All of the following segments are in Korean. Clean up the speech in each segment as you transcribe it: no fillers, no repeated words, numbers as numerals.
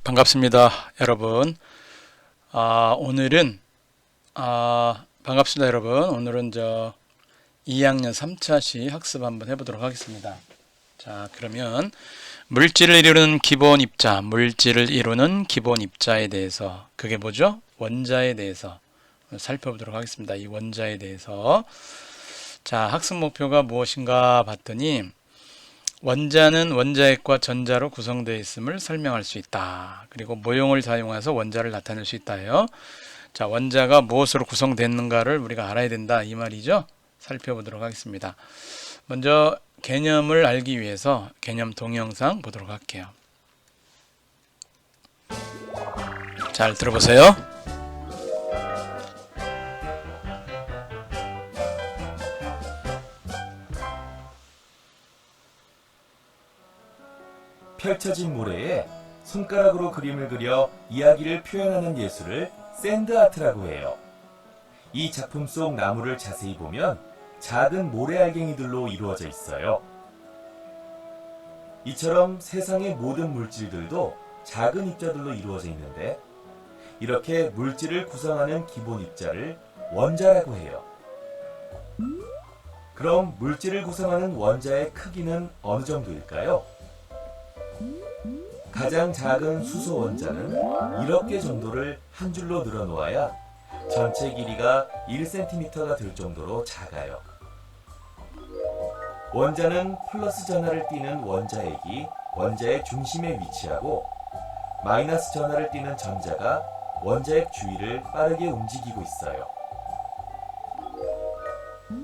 반갑습니다, 여러분. 오늘은 반갑습니다, 여러분. 오늘은 2학년 3차시 학습 한번 해보도록 하겠습니다. 자, 그러면 물질을 이루는 기본 입자, 물질을 이루는 기본 입자에 대해서, 그게 뭐죠? 원자에 대해서 살펴보도록 하겠습니다. 이 원자에 대해서. 자, 학습 목표가 무엇인가 봤더니 원자는 원자핵과 전자로 구성되어 있음을 설명할 수 있다. 그리고 모형을 사용해서 원자를 나타낼 수 있다요. 자, 원자가 무엇으로 구성됐는가를 우리가 알아야 된다, 이 말이죠. 살펴보도록 하겠습니다. 먼저 개념을 알기 위해서 개념 동영상 보도록 할게요. 잘 들어보세요. 펼쳐진 모래에 손가락으로 그림을 그려 이야기를 표현하는 예술을 샌드아트라고 해요. 이 작품 속 나무를 자세히 보면 작은 모래알갱이들로 이루어져 있어요. 이처럼 세상의 모든 물질들도 작은 입자들로 이루어져 있는데, 이렇게 물질을 구성하는 기본 입자를 원자라고 해요. 그럼 물질을 구성하는 원자의 크기는 어느 정도일까요? 가장 작은 수소 원자는 1억 개 정도를 한 줄로 늘어놓아야 전체 길이가 1cm가 될 정도로 작아요. 원자는 플러스 전하를 띠는 원자핵이 원자의 중심에 위치하고, 마이너스 전하를 띠는 전자가 원자핵 주위를 빠르게 움직이고 있어요.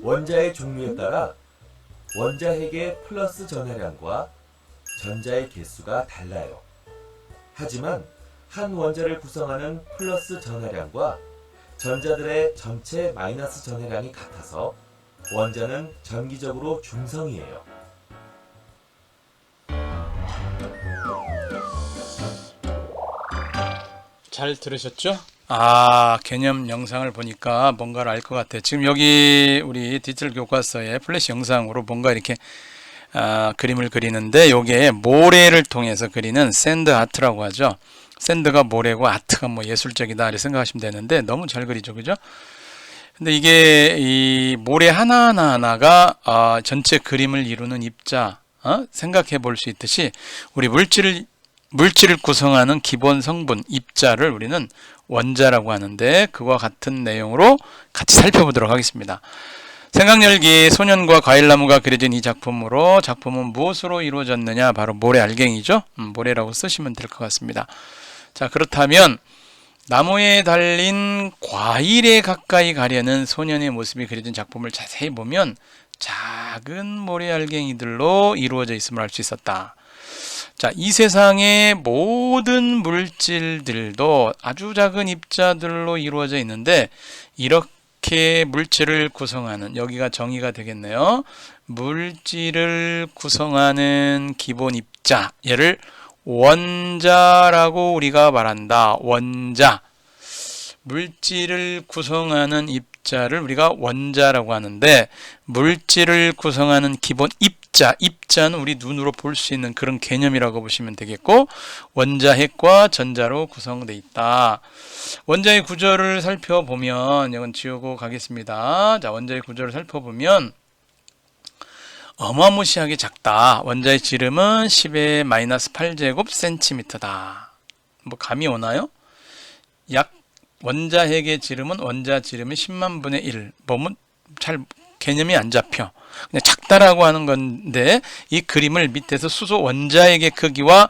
원자의 종류에 따라 원자핵의 플러스 전하량과 전자의 개수가 달라요. 하지만 한 원자를 구성하는 플러스 전하량과 전자들의 전체 마이너스 전하량이 같아서 원자는 전기적으로 중성이에요. 잘 들으셨죠? 개념 영상을 보니까 뭔가를 알 것 같아요. 지금 여기 우리 디지털 교과서에 플래시 영상으로 뭔가 이렇게 그림을 그리는데, 요게 모래를 통해서 그리는 샌드 아트라고 하죠. 샌드가 모래고 아트가 뭐 예술적이다 이렇게 생각하시면 되는데, 너무 잘 그리죠, 그죠? 근데 이게 이 모래 하나하나가 전체 그림을 이루는 입자, 생각해 볼 수 있듯이 우리 물질을 구성하는 기본 성분 입자를 우리는 원자라고 하는데, 그와 같은 내용으로 같이 살펴보도록 하겠습니다. 생각열기 소년과 과일나무가 그려진 이 작품은 무엇으로 이루어졌느냐? 바로 모래 알갱이죠. 모래라고 쓰시면 될 것 같습니다. 자, 그렇다면 나무에 달린 과일에 가까이 가려는 소년의 모습이 그려진 작품을 자세히 보면 작은 모래 알갱이들로 이루어져 있음을 알 수 있었다. 자, 이 세상의 모든 물질들도 아주 작은 입자들로 이루어져 있는데, 이렇게 물질을 구성하는, 여기가 정의가 되겠네요. 물질을 구성하는 기본 입자, 얘를 원자라고 우리가 말한다. 원자. 물질을 구성하는 입자를 우리가 원자라고 하는데, 물질을 구성하는 기본 입자는 우리 눈으로 볼 수 있는 그런 개념이라고 보시면 되겠고, 원자핵과 전자로 구성되어 있다. 원자의 구조를 살펴보면, 이건 지우고 가겠습니다. 자, 원자의 구조를 살펴보면 어마무시하게 작다. 원자의 지름은 10의 마이너스 8제곱 센티미터다. 뭐 감이 오나요? 원자핵의 지름은 원자 지름의 10만 분의 1. 보면 잘 개념이 안 잡혀. 그냥 작다라고 하는 건데, 이 그림을 밑에서 수소 원자핵의 크기와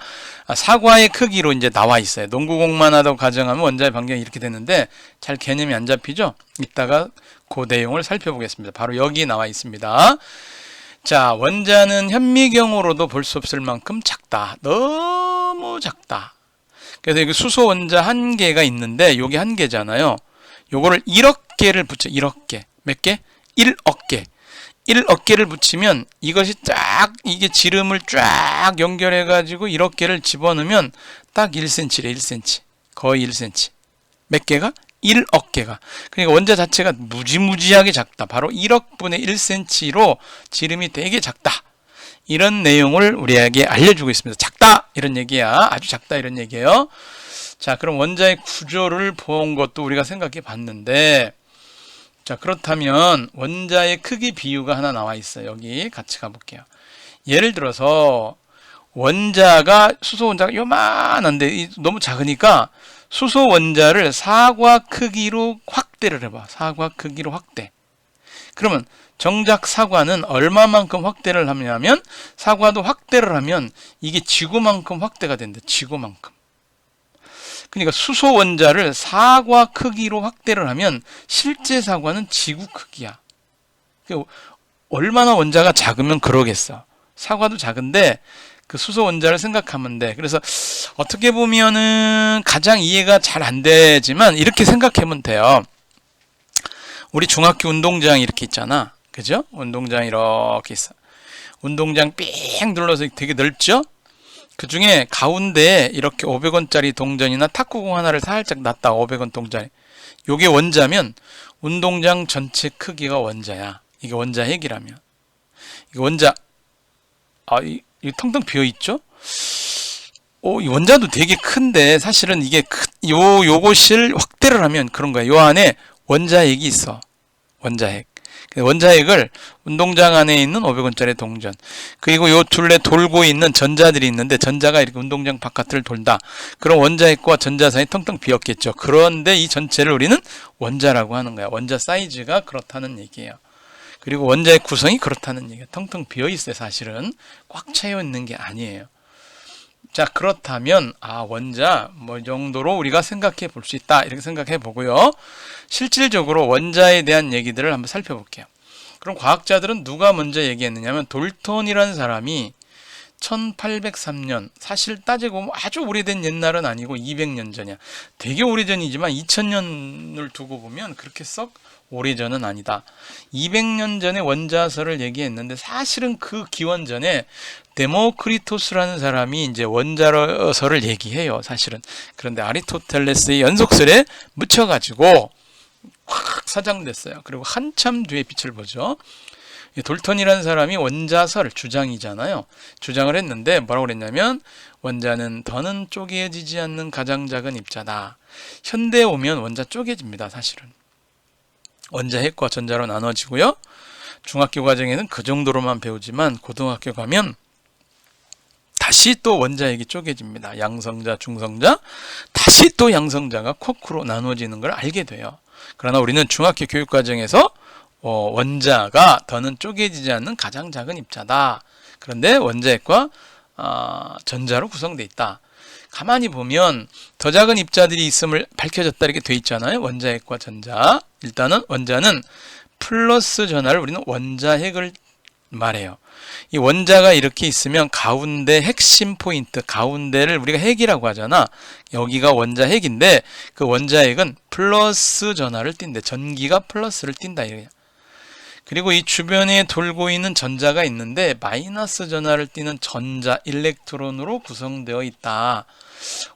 사과의 크기로 이제 나와 있어요. 농구공만 하다고 가정하면 원자의 반경이 이렇게 되는데 잘 개념이 안 잡히죠? 이따가 그 내용을 살펴보겠습니다. 바로 여기 나와 있습니다. 자, 원자는 현미경으로도 볼 수 없을 만큼 작다. 너무 작다. 그래서 여기 수소 원자 한 개가 있는데, 요게 한 개잖아요. 요거를 1억 개를 붙여. 1억 개. 몇 개? 1억 개. 1억 개를 붙이면 이것이 쫙, 이게 지름을 쫙 연결해 가지고 1억 개를 집어넣으면 딱 1cm래. 1cm. 거의 1cm. 몇 개가? 1억 개가. 그러니까 원자 자체가 무지무지하게 작다. 바로 1억 분의 1cm로 지름이 되게 작다. 이런 내용을 우리에게 알려주고 있습니다. 작다 이런 얘기야. 아주 작다 이런 얘기예요. 자, 그럼 원자의 구조를 본 것도 우리가 생각해 봤는데, 자, 그렇다면 원자의 크기 비유가 하나 나와 있어요. 여기 같이 가볼게요. 예를 들어서 원자가 수소 원자가 요만한데 너무 작으니까 수소 원자를 사과 크기로 확대를 해봐. 사과 크기로 확대. 그러면 정작 사과는 얼마만큼 확대를 하냐면, 사과도 확대를 하면 이게 지구만큼 확대가 된다. 지구만큼. 그러니까 수소 원자를 사과 크기로 확대를 하면 실제 사과는 지구 크기야. 얼마나 원자가 작으면 그러겠어. 사과도 작은데 그 수소 원자를 생각하면 돼. 그래서 어떻게 보면은 가장 이해가 잘 안 되지만 이렇게 생각하면 돼요. 우리 중학교 운동장 이렇게 있잖아. 그죠? 운동장 이렇게 있어. 운동장 삥 둘러서 되게 넓죠? 그 중에 가운데에 이렇게 500원짜리 동전이나 탁구공 하나를 살짝 놨다. 500원 동전에. 요게 원자면 운동장 전체 크기가 원자야. 이게 원자 핵이라면. 이게 원자, 이 텅텅 비어 있죠? 이 원자도 되게 큰데 사실은 이게 요것을 확대를 하면 그런 거야. 요 안에 원자핵이 있어. 원자핵. 원자핵을 운동장 안에 있는 500원짜리 동전, 그리고 요 둘레 돌고 있는 전자들이 있는데, 전자가 이렇게 운동장 바깥을 돌다. 그럼 원자핵과 전자 사이 텅텅 비었겠죠. 그런데 이 전체를 우리는 원자라고 하는 거야. 원자 사이즈가 그렇다는 얘기예요. 그리고 원자의 구성이 그렇다는 얘기예요. 텅텅 비어 있어요. 사실은 꽉 차여 있는 게 아니에요. 자, 그렇다면 원자 이 정도로 우리가 생각해 볼 수 있다. 이렇게 생각해 보고요. 실질적으로 원자에 대한 얘기들을 한번 살펴볼게요. 그럼 과학자들은 누가 먼저 얘기했느냐면, 돌톤이라는 사람이 1803년, 사실 따지고 보면 아주 오래된 옛날은 아니고 200년 전이야. 되게 오래전이지만 2000년을 두고 보면 그렇게 썩 오래전은 아니다. 200년 전에 원자설을 얘기했는데, 사실은 그 기원 전에 데모크리토스라는 사람이 이제 원자설을 얘기해요. 사실은. 그런데 아리스토텔레스의 연속설에 묻혀가지고 확 사장됐어요. 그리고 한참 뒤에 빛을 보죠. 돌턴이라는 사람이 원자설 주장이잖아요. 주장을 했는데 뭐라고 그랬냐면, 원자는 더는 쪼개지지 않는 가장 작은 입자다. 현대에 오면 원자 쪼개집니다. 사실은. 원자 핵과 전자로 나눠지고요. 중학교 과정에는 그 정도로만 배우지만 고등학교 가면 다시 또 원자 핵이 쪼개집니다. 양성자, 중성자, 다시 또 양성자가 쿼크로 나눠지는 걸 알게 돼요. 그러나 우리는 중학교 교육 과정에서 원자가 더는 쪼개지지 않는 가장 작은 입자다. 그런데 원자핵과 전자로 구성되어 있다. 가만히 보면 더 작은 입자들이 있음을 밝혀졌다 이렇게 돼 있잖아요. 원자핵과 전자. 일단은 원자는 플러스 전하를 우리는 원자핵을 말해요. 이 원자가 이렇게 있으면 가운데 핵심 포인트, 가운데를 우리가 핵이라고 하잖아. 여기가 원자핵인데 그 원자핵은 플러스 전하를 띈대. 전기가 플러스를 띈다 이거야. 그리고 이 주변에 돌고 있는 전자가 있는데 마이너스 전하를 띠는 전자, 일렉트론으로 구성되어 있다.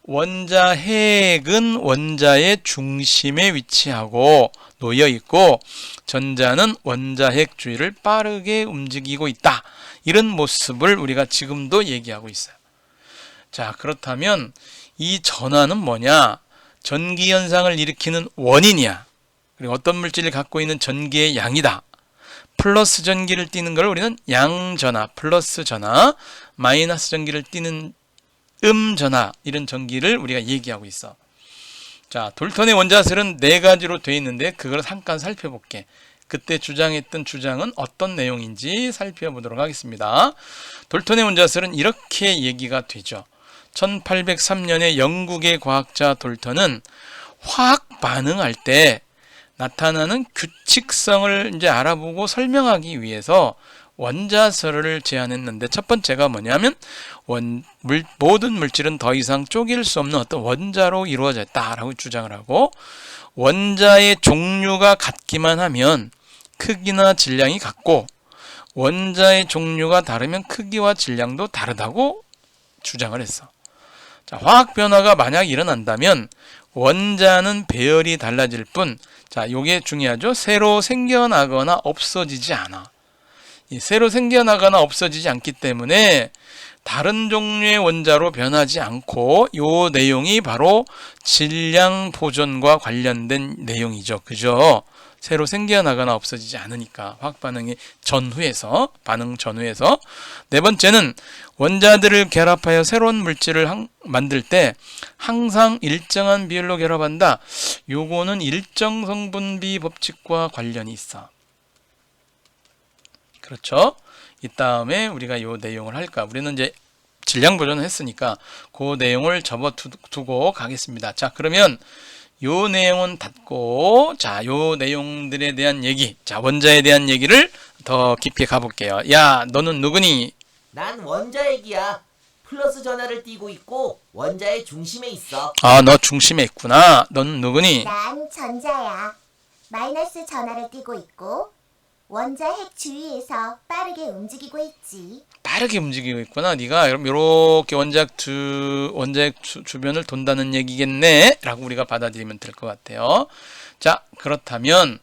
원자핵은 원자의 중심에 위치하고 놓여 있고, 전자는 원자핵 주위를 빠르게 움직이고 있다. 이런 모습을 우리가 지금도 얘기하고 있어요. 자, 그렇다면 이 전하는 뭐냐? 전기 현상을 일으키는 원인이야. 그리고 어떤 물질을 갖고 있는 전기의 양이다. 플러스 전기를 띠는 걸 우리는 양전하, 플러스 전하, 마이너스 전기를 띠는 음전하, 이런 전기를 우리가 얘기하고 있어. 자, 돌턴의 원자설은 4가지로 되어 있는데 그걸 잠깐 살펴볼게. 그때 주장했던 주장은 어떤 내용인지 살펴보도록 하겠습니다. 돌턴의 원자설은 이렇게 얘기가 되죠. 1803년에 영국의 과학자 돌턴은 화학 반응할 때 나타나는 규칙성을 이제 알아보고 설명하기 위해서 원자설을 제안했는데, 첫 번째가 뭐냐면 모든 물질은 더 이상 쪼갤 수 없는 어떤 원자로 이루어졌다라고 주장을 하고, 원자의 종류가 같기만 하면 크기나 질량이 같고, 원자의 종류가 다르면 크기와 질량도 다르다고 주장을 했어. 자, 화학 변화가 만약 일어난다면 원자는 배열이 달라질 뿐, 자, 요게 중요하죠. 새로 생겨나거나 없어지지 않아. 이 새로 생겨나거나 없어지지 않기 때문에 다른 종류의 원자로 변하지 않고 요 내용이 바로 질량 보존과 관련된 내용이죠. 그죠? 새로 생겨나거나 없어지지 않으니까 화학 반응의 전후에서 반응 전후에서. 네 번째는 원자들을 결합하여 새로운 물질을 만들 때 항상 일정한 비율로 결합한다. 요거는 일정 성분비 법칙과 관련이 있어. 그렇죠? 이 다음에 우리가 요 내용을 할까? 우리는 이제 질량 보존을 했으니까 그 내용을 접어두고 가겠습니다. 자, 그러면 요 내용은 닫고, 자, 요 내용들에 대한 얘기, 자, 원자에 대한 얘기를 더 깊이 가볼게요. 야, 너는 누구니? 난 원자핵이야. 플러스 전하를 띠고 있고 원자의 중심에 있어. 아, 너 중심에 있구나. 넌 누구니? 난 전자야. 마이너스 전하를 띠고 있고 원자 핵 주위에서 빠르게 움직이고 있지. 빠르게 움직이고 있구나. 네가 그럼 요렇게 원자핵 주변을 돈다는 얘기겠네 라고 우리가 받아들이면 될 것 같아요. 자, 그렇다면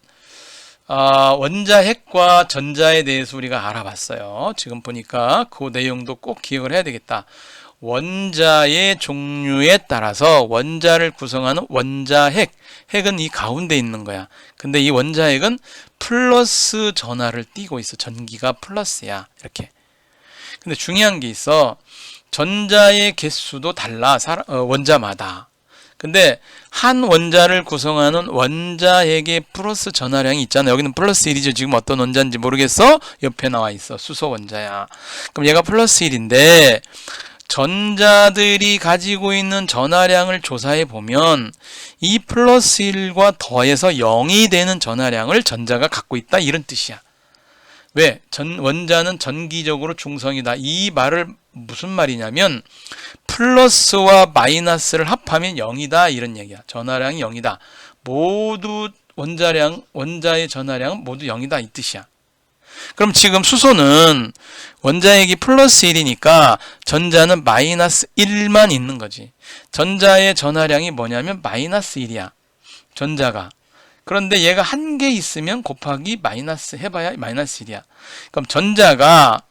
원자핵과 전자에 대해서 우리가 알아봤어요. 지금 보니까 그 내용도 꼭 기억을 해야 되겠다. 원자의 종류에 따라서 원자를 구성하는 원자핵, 핵은 이 가운데 있는 거야. 근데 이 원자핵은 플러스 전하를 띠고 있어. 전기가 플러스야. 이렇게. 근데 중요한 게 있어. 전자의 개수도 달라. 원자마다. 근데 한 원자를 구성하는 원자핵의 플러스 전하량이 있잖아. 여기는 플러스 1이죠. 지금 어떤 원자인지 모르겠어? 옆에 나와 있어. 수소 원자야. 그럼 얘가 플러스 1인데 전자들이 가지고 있는 전하량을 조사해 보면 이 플러스 1과 더해서 0이 되는 전하량을 전자가 갖고 있다. 이런 뜻이야. 왜? 원자는 전기적으로 중성이다. 이 말을 무슨 말이냐면 플러스와 마이너스를 합하면 0이다. 이런 얘기야. 전하량이 0이다. 모두 원자의 전하량은 모두 0이다. 이 뜻이야. 그럼 지금 수소는 원자핵이 플러스 1이니까 전자는 마이너스 1만 있는 거지. 전자의 전하량이 뭐냐면 마이너스 1이야. 전자가. 그런데 얘가 한 개 있으면 곱하기 마이너스 해봐야 마이너스 1이야. 그럼 전자가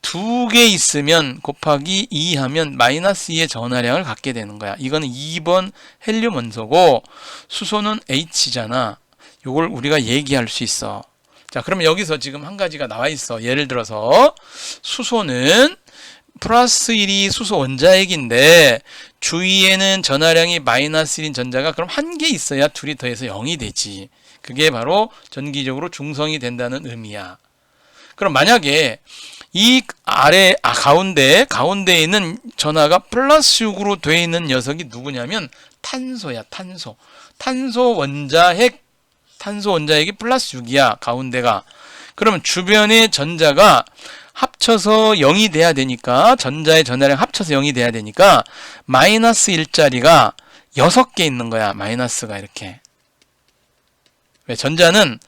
두 개 있으면 곱하기 2 하면 마이너스 2의 전하량을 갖게 되는 거야. 이거는 2번 헬륨 원소고 수소는 H잖아. 이걸 우리가 얘기할 수 있어. 자, 그러면 여기서 지금 한 가지가 나와 있어. 예를 들어서 수소는 플러스 1이 수소 원자핵인데 주위에는 전하량이 마이너스 1인 전자가 그럼 한 개 있어야 둘이 더해서 0이 되지. 그게 바로 전기적으로 중성이 된다는 의미야. 그럼 만약에 이 가운데에 있는 전하가 플러스 6으로 되어 있는 녀석이 누구냐면 탄소야. 탄소 원자핵이 플러스 6이야. 가운데가. 그러면 주변의 전자가 합쳐서 0이 돼야 되니까 전자의 전하량 합쳐서 0이 돼야 되니까 마이너스 1짜리가 6개 있는 거야. 마이너스가 이렇게. 왜? 전자는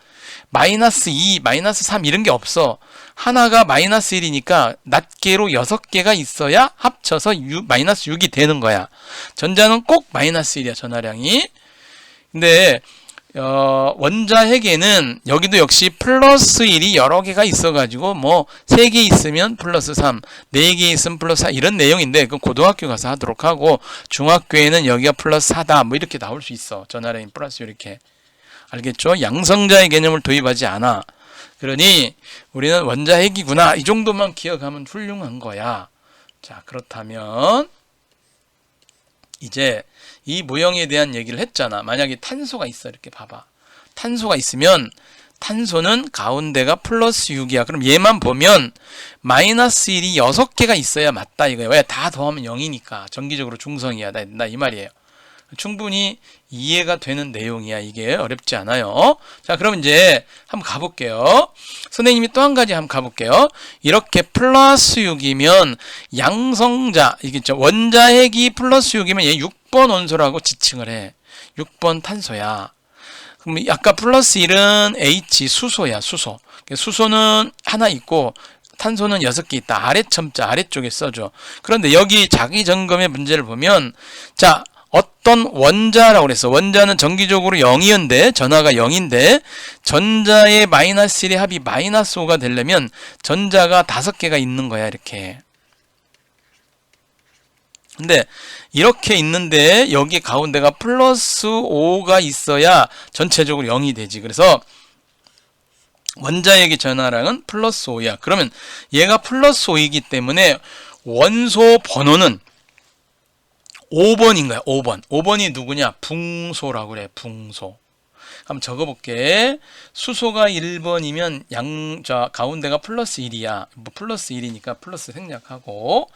마이너스 2, 마이너스 3 이런 게 없어. 하나가 마이너스 1이니까 낱개로 6개가 있어야 합쳐서 마이너스 6이 되는 거야. 전자는 꼭 마이너스 1이야. 전하량이. 근데 원자핵에는 여기도 역시 플러스 1이 여러 개가 있어가지고 뭐 3개 있으면 플러스 3, 4개 있으면 플러스 4 이런 내용인데 그건 고등학교 가서 하도록 하고 중학교에는 여기가 플러스 4다 뭐 이렇게 나올 수 있어. 전하량이 플러스 이렇게. 알겠죠? 양성자의 개념을 도입하지 않아. 그러니 우리는 원자핵이구나. 이 정도만 기억하면 훌륭한 거야. 자, 그렇다면 이제 이 모형에 대한 얘기를 했잖아. 만약에 탄소가 있어. 이렇게 봐봐. 탄소가 있으면 탄소는 가운데가 플러스 6이야. 그럼 얘만 보면 마이너스 1이 6개가 있어야 맞다 이거야. 왜? 다 더하면 0이니까. 전기적으로 중성이야. 나 이 말이에요. 충분히 이해가 되는 내용이야. 이게 어렵지 않아요. 자, 그럼 이제 한번 가볼게요. 선생님이 또 한 가지 한번 가볼게요. 이렇게 플러스 6이면 양성자, 이게 원자핵이 플러스 6이면 얘 6번 원소라고 지칭을 해. 6번 탄소야. 그럼 아까 플러스 1은 H, 수소야. 수소는 하나 있고 탄소는 6개 있다. 아래 첨자 아래쪽에 써줘. 그런데 여기 자기 점검의 문제를 보면 자, 어떤 원자라고 그랬어. 원자는 정기적으로 0이었는데 전하가 0인데 전자의 마이너스 1의 합이 마이너스 5가 되려면 전자가 5개가 있는 거야. 이렇게. 근데 이렇게 있는데 여기 가운데가 플러스 5가 있어야 전체적으로 0이 되지. 그래서 원자핵의 전하량은 플러스 5야. 그러면 얘가 플러스 5이기 때문에 원소 번호는 5번인 거야. 5번. 5번이 누구냐? 붕소라고 그래. 붕소. 한번 적어볼게. 수소가 1번이면 가운데가 플러스 1이야. 뭐 플러스 1이니까 플러스 생략하고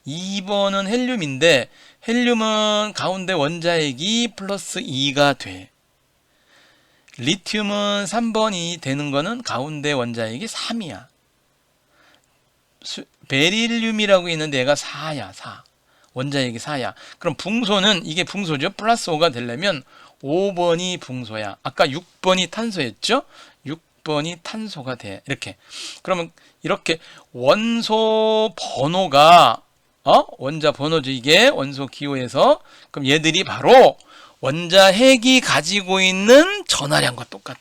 2번은 헬륨인데 헬륨은 가운데 원자핵이 플러스 2가 돼. 리튬은 3번이 되는 거는 가운데 원자핵이 3이야. 베릴륨이라고 있는데 얘가 4야. 4. 원자핵이 4야. 그럼 붕소는 이게 붕소죠. 플러스 5가 되려면 5번이 붕소야. 아까 6번이 탄소였죠? 6번이 탄소가 돼. 이렇게. 그러면 이렇게 원소 번호가 원자 번호죠. 이게 원소 기호에서. 그럼 얘들이 바로 원자핵이 가지고 있는 전하량과 똑같아.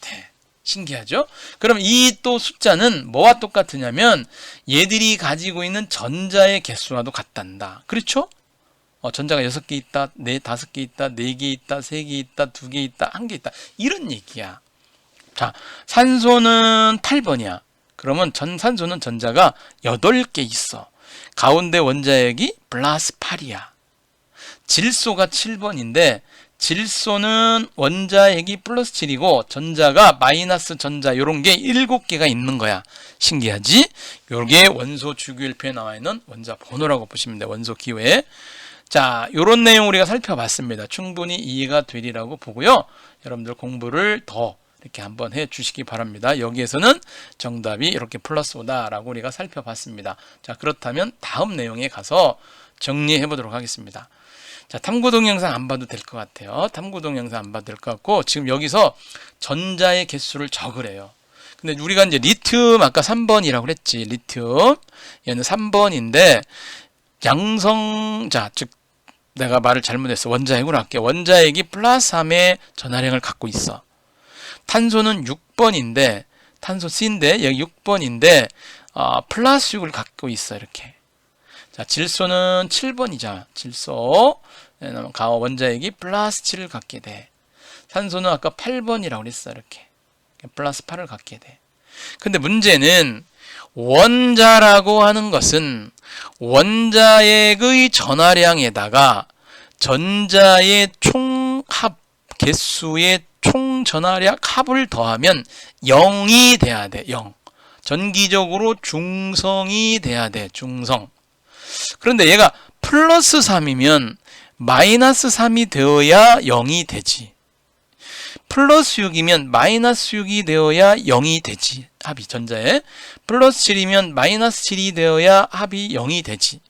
신기하죠? 그럼 이 또 숫자는 뭐와 똑같으냐면 얘들이 가지고 있는 전자의 개수와도 같단다. 그렇죠? 전자가 6개 있다, 5개 있다, 4개 있다, 3개 있다, 2개 있다, 1개 있다. 이런 얘기야. 자, 산소는 8번이야. 그러면 산소는 전자가 8개 있어. 가운데 원자핵이 플러스 8이야. 질소가 7번인데 질소는 원자핵이 플러스 7이고 전자가 마이너스 전자 요런 게 7개가 있는 거야. 신기하지? 요게 원소 주기율표에 나와 있는 원자 번호라고 보시면 돼. 원소 기호에. 자, 요런 내용 우리가 살펴봤습니다. 충분히 이해가 되리라고 보고요. 여러분들 공부를 더 이렇게 한번 해 주시기 바랍니다. 여기에서는 정답이 이렇게 플러스 5다라고 우리가 살펴봤습니다. 자, 그렇다면 다음 내용에 가서 정리해 보도록 하겠습니다. 자, 탐구 동영상 안 봐도 될 것 같아요. 탐구 동영상 안 봐도 될 것 같고 지금 여기서 전자의 개수를 적으래요. 근데 우리가 이제 리튬 아까 3번이라고 그랬지. 리튬 얘는 3번인데 양성자 즉 내가 말을 잘못했어. 원자핵으로 할게. 원자핵이 플러스 3의 전하량을 갖고 있어. 탄소는 6번인데 탄소 C인데 여기 6번인데 플러스 6을 갖고 있어. 이렇게. 자, 질소는 7번이잖아. 질소 원자핵이 플러스 7을 갖게 돼. 산소는 아까 8번이라고 그랬어. 이렇게 플러스 8을 갖게 돼. 근데 문제는 원자라고 하는 것은 원자핵의 전하량에다가 전자의 총합 개수의 총 전하량 합을 더하면 0이 돼야 돼. 0. 전기적으로 중성이 돼야 돼. 중성. 그런데 얘가 플러스 3이면 마이너스 3이 되어야 0이 되지. 플러스 6이면 마이너스 6이 되어야 0이 되지. 합이 전자에. 플러스 7이면 마이너스 7이 되어야 합이 0이 되지.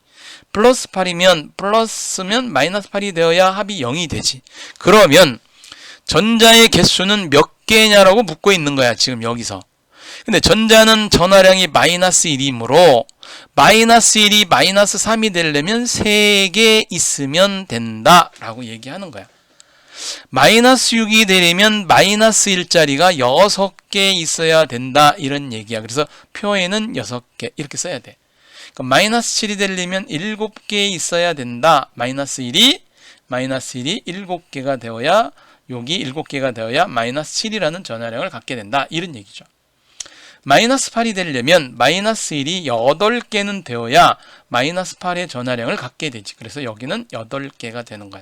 플러스 8이면 플러스면 마이너스 8이 되어야 합이 0이 되지. 그러면 전자의 개수는 몇 개냐라고 묻고 있는 거야. 지금 여기서. 근데 전자는 전하량이 마이너스 1이므로 마이너스 1이 마이너스 3이 되려면 3개 있으면 된다라고 얘기하는 거야. 마이너스 6이 되려면 마이너스 1짜리가 6개 있어야 된다 이런 얘기야. 그래서 표에는 6개 이렇게 써야 돼. 그럼 마이너스 7이 되려면 7개 있어야 된다. 마이너스 1이 7개가 되어야 여기 7개가 되어야 마이너스 7이라는 전하량을 갖게 된다. 이런 얘기죠. 마이너스 8이 되려면 마이너스 1이 8개는 되어야 마이너스 8의 전하량을 갖게 되지. 그래서 여기는 8개가 되는 거야.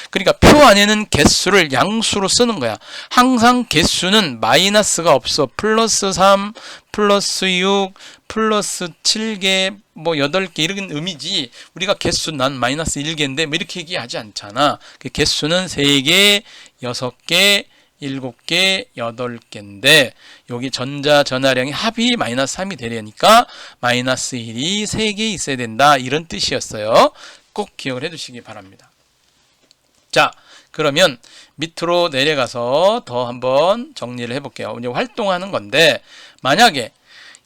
그러니까 표 안에는 개수를 양수로 쓰는 거야. 항상 개수는 마이너스가 없어. 플러스 3, 플러스 6, 플러스 7개, 뭐 8개 이런 의미지. 우리가 개수 난 마이너스 1개인데 뭐 이렇게 얘기하지 않잖아. 그 개수는 3개, 6개, 7개, 8개인데 여기 전자 전하량이 합이 마이너스 3이 되려니까 마이너스 1이 3개 있어야 된다. 이런 뜻이었어요. 꼭 기억을 해두시기 바랍니다. 자, 그러면 밑으로 내려가서 더 한번 정리를 해볼게요. 이제 활동하는 건데 만약에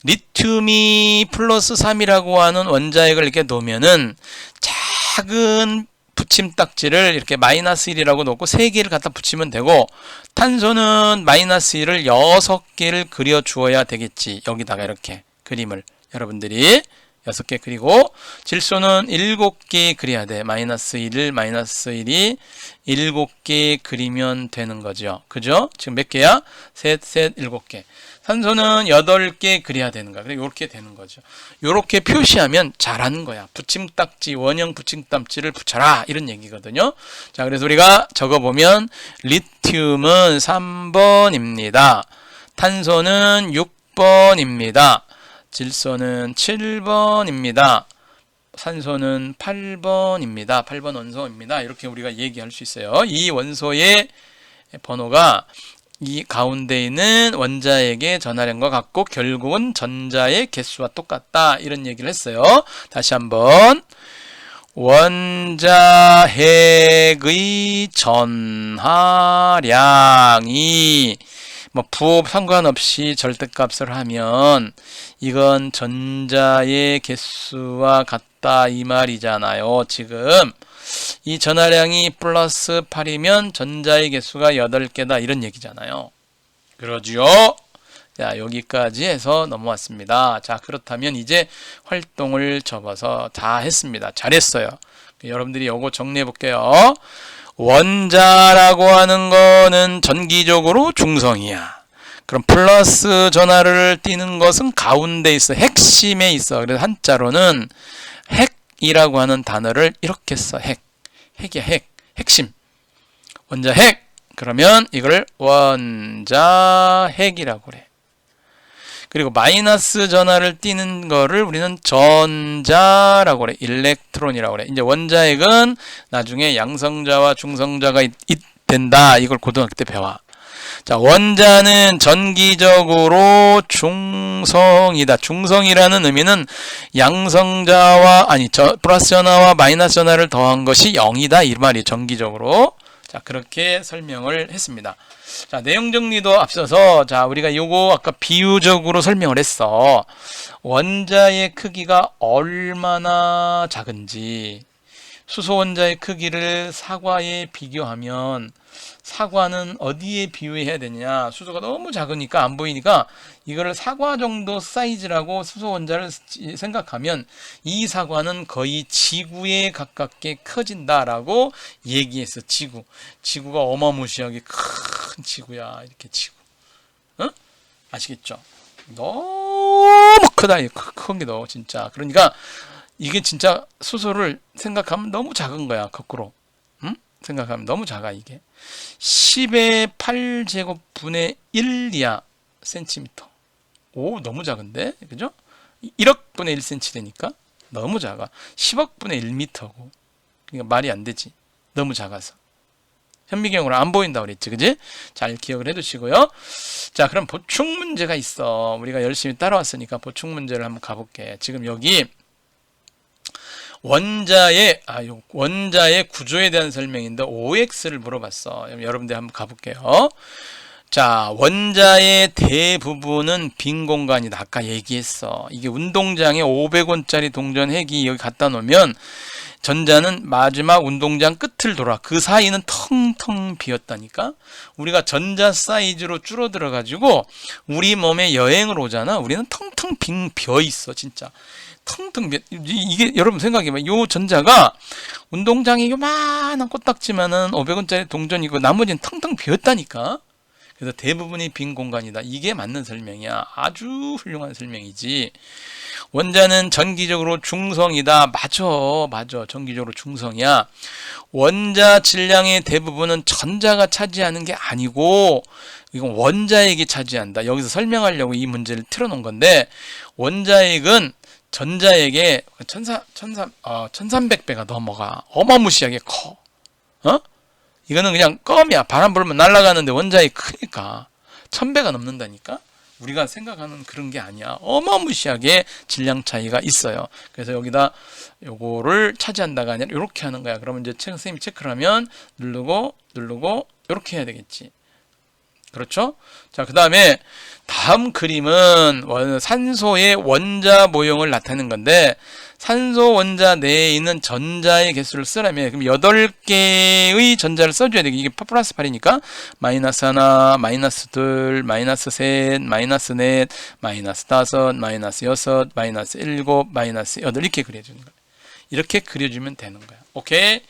리튬이 플러스 3이라고 하는 원자핵을 이렇게 놓으면은 작은 붙임딱지를 이렇게 -1이라고 놓고 3개를 갖다 붙이면 되고, 탄소는 -1을 6개를 그려 주어야 되겠지. 여기다가 이렇게 그림을 여러분들이 6개 그리고, 질소는 7개 그려야 돼. -1이 7개 그리면 되는 거죠. 그죠? 지금 몇 개야? 셋, 7개. 산소는 8개 그려야 되는 거야. 그리고 이렇게 되는 거죠. 이렇게 표시하면 잘하는 거야. 붙임딱지, 원형 붙임딱지를 붙여라. 이런 얘기거든요. 자, 그래서 우리가 적어보면, 리튬은 3번입니다. 탄소는 6번입니다. 질소는 7번입니다. 산소는 8번입니다. 8번 원소입니다. 이렇게 우리가 얘기할 수 있어요. 이 원소의 번호가 이 가운데 있는 원자에게 전하량과 같고 결국은 전자의 개수와 똑같다. 이런 얘기를 했어요. 다시 한번. 원자핵의 전하량이 부호 상관없이 절대값을 하면 이건 전자의 개수와 같다 이 말이잖아요. 지금 이 전하량이 플러스 8이면 전자의 개수가 8개다 이런 얘기잖아요. 그러지요? 자, 여기까지 해서 넘어왔습니다. 자, 그렇다면 이제 활동을 접어서 다 했습니다. 잘했어요. 여러분들이 요거 정리해 볼게요. 원자라고 하는 거는 전기적으로 중성이야. 그럼 플러스 전하를 띠는 것은 가운데 있어. 핵심에 있어. 그래서 한자로는 핵이라고 하는 단어를 이렇게 써. 핵이야, 핵심. 원자핵. 그러면 이걸 원자핵이라고 그래. 그리고 마이너스 전하를 띠는 거를 우리는 전자라고 그래. 일렉트론이라고 그래. 이제 원자핵은 나중에 양성자와 중성자가 된다. 이걸 고등학교 때 배워. 자, 원자는 전기적으로 중성이다. 중성이라는 의미는 양성자와 플러스 전하와 마이너스 전하를 더한 것이 0이다. 이 말이 전기적으로. 자, 그렇게 설명을 했습니다. 자, 내용 정리도 앞서서, 자, 우리가 요거 아까 비유적으로 설명을 했어. 원자의 크기가 얼마나 작은지. 수소 원자의 크기를 사과에 비교하면 사과는 어디에 비유해야 되냐. 수소가 너무 작으니까 안 보이니까 이거를 사과 정도 사이즈라고 수소 원자를 생각하면 이 사과는 거의 지구에 가깝게 커진다라고 얘기했어. 지구가 어마무시하게 큰 지구야. 이렇게 지구. 어? 아시겠죠? 너무 크다. 큰 게 너무 진짜. 그러니까 이게 진짜 수소를 생각하면 너무 작은 거야. 거꾸로. 응? 생각하면 너무 작아 이게. 10의 8제곱분의 1이야. 센티미터. 오, 너무 작은데? 그죠? 1억분의 1cm 되니까 너무 작아. 10억분의 1m고. 그러니까 말이 안 되지. 너무 작아서. 현미경으로 안 보인다고 그랬지. 그지? 잘 기억을 해 두시고요. 자, 그럼 보충 문제가 있어. 우리가 열심히 따라왔으니까 보충 문제를 한번 가볼게. 지금 여기 원자의 구조에 대한 설명인데 OX를 물어봤어. 여러분들 한번 가볼게요. 자, 원자의 대부분은 빈 공간이다. 아까 얘기했어. 이게 운동장에 500원짜리 동전 핵이 여기 갖다 놓으면 전자는 마지막 운동장 끝을 돌아. 그 사이는 텅텅 비었다니까. 우리가 전자 사이즈로 줄어들어 가지고 우리 몸에 여행을 오잖아. 우리는 텅텅 비어 있어. 진짜 텅텅 비어. 이게 여러분 생각해봐. 요 전자가 운동장에 요만한 코딱지만은 500원짜리 동전이고 나머지는 텅텅 비었다니까. 그래서 대부분이 빈 공간이다. 이게 맞는 설명이야. 아주 훌륭한 설명이지. 원자는 전기적으로 중성이다. 맞아. 전기적으로 중성이야. 원자 질량의 대부분은 전자가 차지하는 게 아니고 이건 원자핵이 차지한다. 여기서 설명하려고 이 문제를 틀어놓은 건데 원자핵은 전자핵의 1300배가 넘어가. 어마무시하게 커. 이거는 그냥 껌이야. 바람 불면 날아가는데 원자핵이 크니까 1000배가 넘는다니까. 우리가 생각하는 그런 게 아니야. 어마무시하게 질량 차이가 있어요. 그래서 여기다 요거를 차지한다가 아니라 이렇게 하는 거야. 그러면 이제 선생님이 체크를 하면 누르고 이렇게 해야 되겠지. 그렇죠? 자, 그 다음에 다음 그림은 산소의 원자 모형을 나타내는 건데 산소 원자 내에 있는 전자의 개수를 쓰려면 그럼 8개의 전자를 써줘야 돼. 이게 플러스 8이니까 마이너스 하나, 마이너스 둘, 마이너스 셋, 마이너스 넷, 마이너스 다섯, 마이너스 여섯, 마이너스 일곱, 마이너스 여덟 이렇게 그려주는 거야. 이렇게 그려주면 되는 거야. 오케이?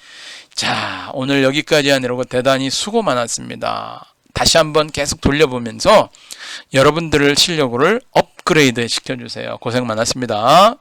자, 오늘 여기까지 하느라고 대단히 수고 많았습니다. 다시 한번 계속 돌려보면서 여러분들을 실력을 업그레이드 시켜주세요. 고생 많았습니다.